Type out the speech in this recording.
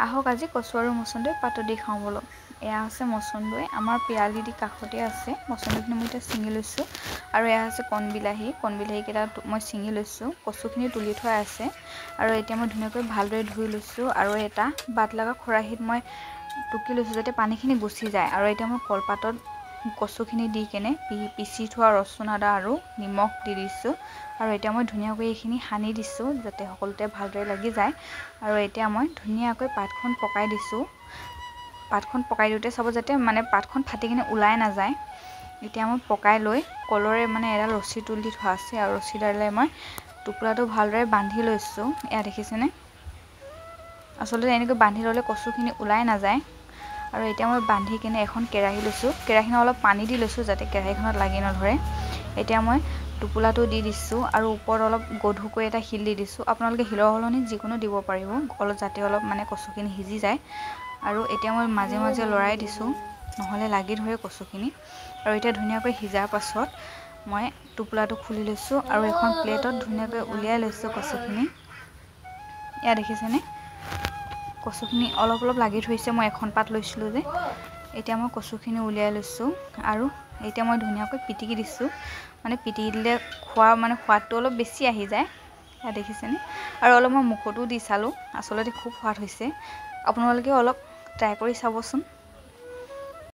আহক আজি কচু আৰু মচন্দৈ পাতত দি খাওঁ বলক। এয়া হৈছে মচন্দৈ, আমাৰ পিৰালি দি কাষতে আছে। মচন্দৈখিনি মই এতিয়া ছিঙি লৈছোঁ। আৰু এয়া হৈছে কণবিলাহীকেইটা মই ছিঙি লৈছোঁ। কচুখিনি তুলি থোৱা আছে। আৰু এতিয়া মই ধুনীয়াকৈ ভালদৰে ধুই লৈছোঁ। আৰু এটা বাট লগা খৰাহীত মই টুকি লৈছোঁ যাতে পানীখিনি গুচি যায়। আৰু এতিয়া মই কলপাতত কচুখিনি দি কেনে পিচি থোৱা ৰচুন, আদা আৰু নিমখ দি দিছোঁ। আৰু এতিয়া মই ধুনীয়াকৈ এইখিনি সানি দিছোঁ যাতে সকলোতে ভালদৰে লাগি যায়। আৰু এতিয়া মই ধুনীয়াকৈ পাতখন পকাই দিছোঁ। পাতখন পকাই দিওঁতে চাব যাতে মানে পাতখন ফাটি কিনে ওলাই নাযায়। এতিয়া মই পকাই লৈ কলৰে মানে এডাল ৰছী তুলি থোৱা আছে। আৰু ৰছীডালে মই টোপোলাটো ভালদৰে বান্ধি লৈছোঁ। এয়া দেখিছেনে? আচলতে এনেকৈ বান্ধি ল'লে কচুখিনি ওলাই নাযায়। আৰু এতিয়া মই বান্ধি কিনে এখন কেৰাহী লৈছোঁ। কেৰাহীখনত অলপ পানী দি লৈছোঁ যাতে কেৰাহীখনত লাগি নধৰে। এতিয়া মই টোপোলাটো দি দিছোঁ আৰু ওপৰত অলপ গধুৰকৈ এটা শিল দি দিছোঁ। আপোনালোকে শিলৰ সলনি যিকোনো দিব পাৰিব, যাতে অলপ মানে কচুখিনি সিজি যায়। আৰু এতিয়া মই মাজে মাজে লৰাই দিছোঁ, নহ'লে লাগি ধৰে কচুখিনি। আৰু এতিয়া ধুনীয়াকৈ সিজাৰ পাছত মই টোপোলাটো খুলি লৈছোঁ আৰু এখন প্লেটত ধুনীয়াকৈ উলিয়াই লৈছোঁ কচুখিনি। এয়া দেখিছেনে? কচুখিনি অলপ অলপ লাগি ধৰিছে, মই এখন পাত লৈছিলোঁ যে। এতিয়া মই কচুখিনি উলিয়াই লৈছোঁ আৰু এতিয়া মই ধুনীয়াকৈ পিটিকি দিছোঁ। মানে পিটিকি দিলে খোৱাৰ মানে সোৱাদটো অলপ বেছি আহি যায়। এয়া দেখিছেনে? আৰু অলপ মই মুখতো দি চালোঁ, আচলতে খুব সোৱাদ হৈছে। আপোনালোকেও অলপ ট্ৰাই কৰি চাবচোন।